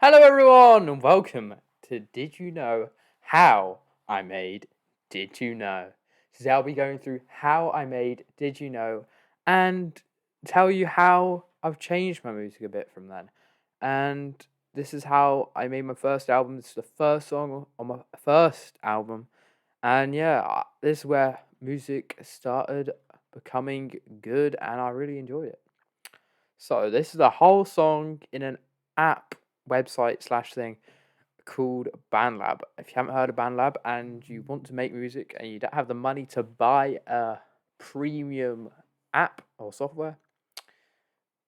Hello, everyone, and welcome to Did You Know How I Made Did You Know? Today, I'll be going through how I made Did You Know and tell you how I've changed my music a bit from then. And this is how I made my first album. This is the first song on my first album. And yeah, this is where music started becoming good, and I really enjoyed it. So, this is a whole song in an app website slash thing called BandLab. If you haven't heard of BandLab and you want to make music and you don't have the money to buy a premium app or software,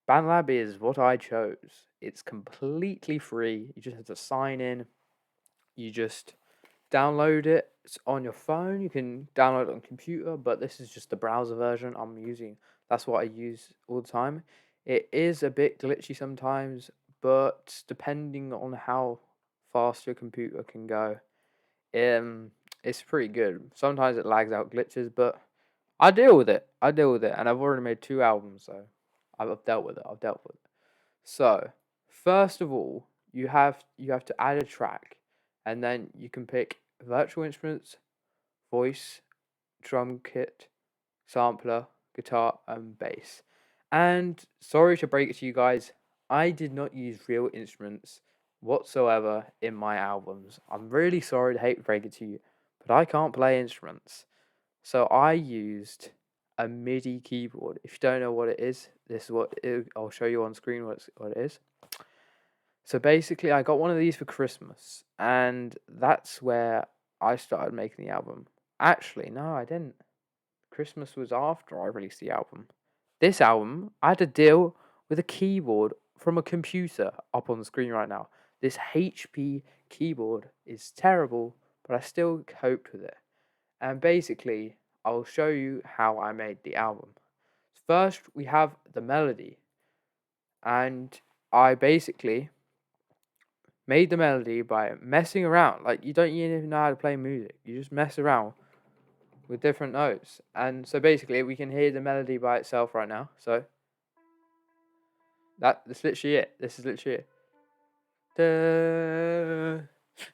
BandLab is what I chose. It's completely free. You just have to sign in. You just download it. It's on your phone. You can download it on computer, but this is just the browser version I'm using. That's what I use all the time. It is a bit glitchy sometimes, but depending on how fast your computer can go, it's pretty good. Sometimes it lags out glitches, but I deal with it. And I've already made 2 albums, so I've dealt with it. I've dealt with it. So, first of all, you have to add a track, and then you can pick virtual instruments, voice, drum kit, sampler, guitar, and bass. And sorry to break it to you guys, I did not use real instruments whatsoever in my albums. I'm really sorry to hate to break it to you, but I can't play instruments. So I used a MIDI keyboard. If you don't know what it is, this is I'll show you on screen what it is. So basically, I got one of these for Christmas, and that's where I started making the album. Actually, no, I didn't. Christmas was after I released the album. This album, I had to deal with a keyboard from a computer up on the screen right now. This HP keyboard is terrible, but I still coped with it. And basically, I'll show you how I made the album. First, we have the melody, and I basically made the melody by messing around. Like, you don't even know how to play music, you just mess around with different notes. And so basically, we can hear the melody by itself right now. So that's literally it. This is literally it. Da,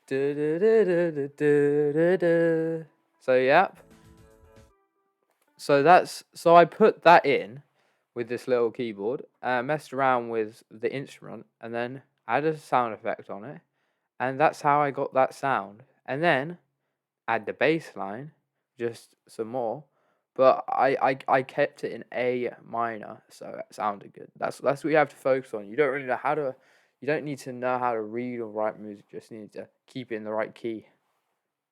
da, da, da, da, da, da, da. So yep. So I put that in with this little keyboard, messed around with the instrument, and then added a sound effect on it, and that's how I got that sound. And then add the bass line, just some more, but I kept it in A minor, so it sounded good. That's what you have to focus on. You don't really know how to. You don't need to know how to read or write music. You just need to keep it in the right key.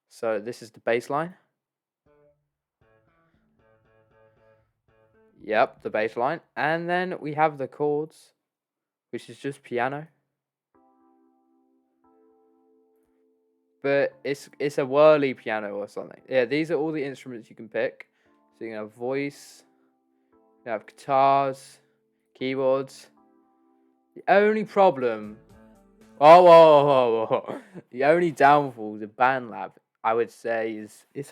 So this is the bass line. Yep, the bass line. And then we have the chords, which is just piano. But it's a whirly piano or something. Yeah, these are all the instruments you can pick. So you can have voice, you have guitars, keyboards. The only problem, whoa. The only downfall of BandLab, I would say, is it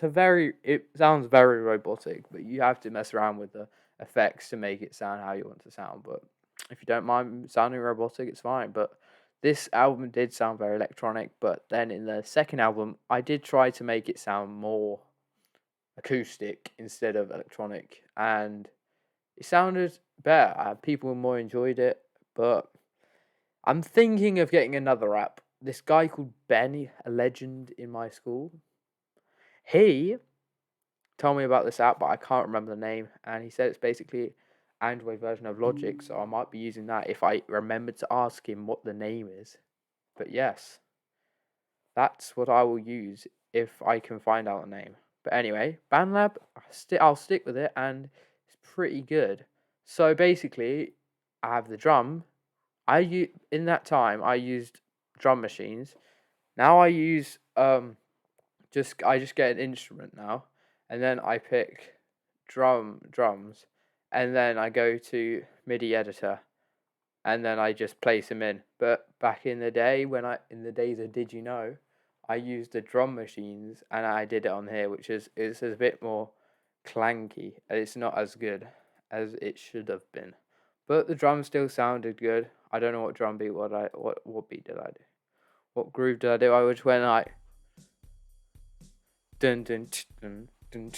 sounds very robotic, but you have to mess around with the effects to make it sound how you want to sound. But if you don't mind sounding robotic, it's fine. But this album did sound very electronic, but then in the second album, I did try to make it sound more acoustic instead of electronic, and it sounded better. People more enjoyed it, but I'm thinking of getting another app. This guy called Benny, a legend in my school, he told me about this app, but I can't remember the name. And he said it's basically Android version of Logic, so I might be using that if I remember to ask him what the name is. But yes, that's what I will use if I can find out the name. But anyway, BandLab, I'll stick with it, and it's pretty good. So basically, I have the drum. In that time I used drum machines. Now I just get an instrument now, and then I pick drums, and then I go to MIDI editor, and then I just place them in. But back in the day, in the days of Did You Know, I used the drum machines, and I did it on here, which is a bit more clanky, and it's not as good as it should have been. But the drums still sounded good. I don't know what drum beat. What beat did I do? What groove did I do? I just went like dun dun dun dun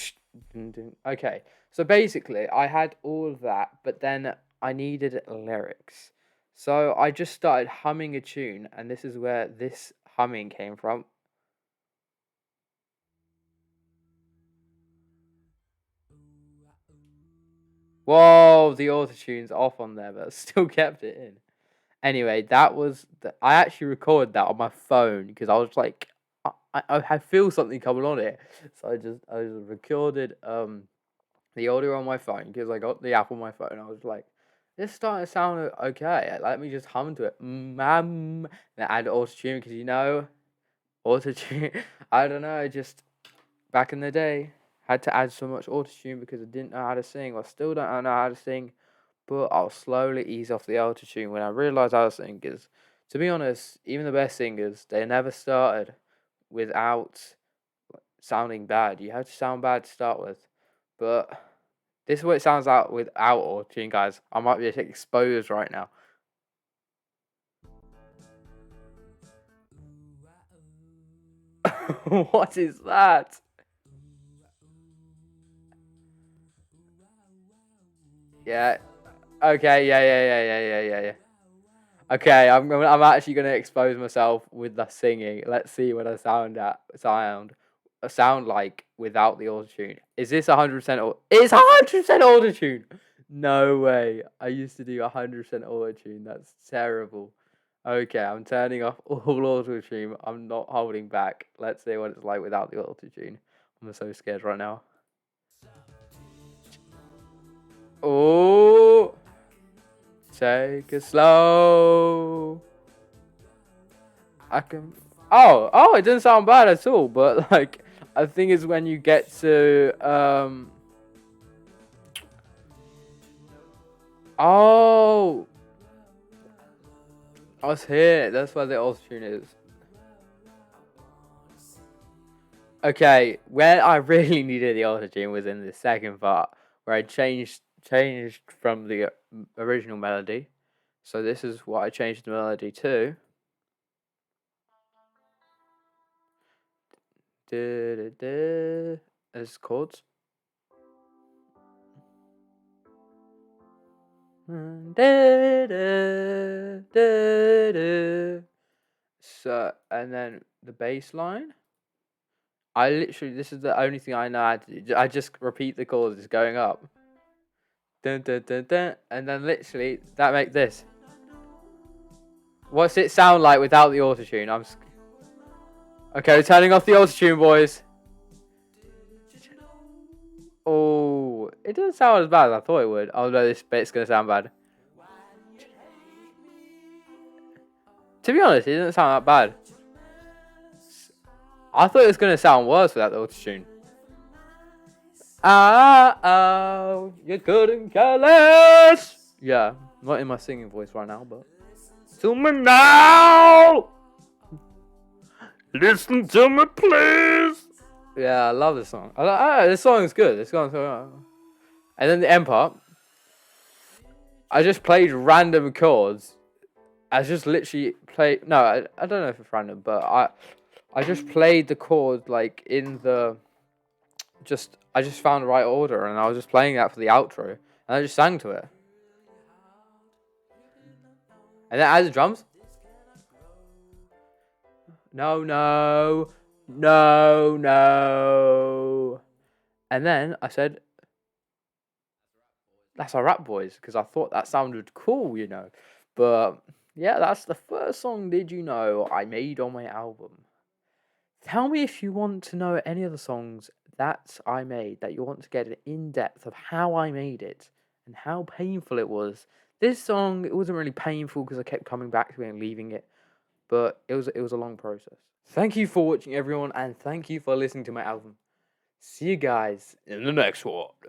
dun dun. Okay, so basically, I had all of that, but then I needed lyrics. So I just started humming a tune, and this is where this humming came from. Whoa, the auto-tune's off on there, but I still kept it in. Anyway, that was I actually recorded that on my phone because I was like, I feel something coming on it, so I just recorded the audio on my phone because I got the app on my phone. I was like, this starting to sound okay. Let me just hum to it, and add auto tune because auto tune. I don't know, just back in the day had to add so much auto tune because I didn't know how to sing. I still don't know how to sing, but I'll slowly ease off the auto tune when I realised how to sing. Because to be honest, even the best singers, they never started without sounding bad. You have to sound bad to start with. But this is what it sounds like without auto tune, guys. I might be exposed right now. What is that? Yeah. Okay. Yeah. Okay, I'm actually gonna expose myself with the singing. Let's see what I sound like without the autotune. Is this 100% It's 100% autotune. No way. I used to do 100% autotune. That's terrible. Okay, I'm turning off all autotune. I'm not holding back. Let's see what it's like without the autotune. I'm so scared right now. Oh, take it slow. I can. Oh, it doesn't sound bad at all. But like, I think it's when you get to Oh, I was here. That's where the auto tune is. Okay, where I really needed the auto tune was in the second part, where I changed from the original melody. So this is what I changed the melody to. As chords. So, and then the bass line. This is the only thing I know how to do. I just repeat the chords, it's going up. Dun, dun, dun, dun, and then literally, that make this. What's it sound like without the autotune? Okay, turning off the autotune, boys. Oh, it doesn't sound as bad as I thought it would. Oh no, this bit's gonna sound bad. To be honest, it doesn't sound that bad. I thought it was gonna sound worse without the autotune. Oh, you couldn't care less. Yeah, not in my singing voice right now, but. To me now! Listen to me, please! Yeah, I love this song. This song is good. And then the end part, I just played random chords. I just literally played. No, I don't know if it's random, but I just played the chord like in the. I just found the right order, and I was just playing that for the outro, and I just sang to it. And then add the drums. No. And then I said, that's our rap, boys, because I thought that sounded cool, you know. But yeah, that's the first song, Did You Know, I made on my album. Tell me if you want to know any other songs that I made, that you want to get an in-depth of how I made it and how painful it was. This song, it wasn't really painful because I kept coming back to it and leaving it, but it was a long process. Thank you for watching, everyone, and thank you for listening to my album. See you guys in the next one.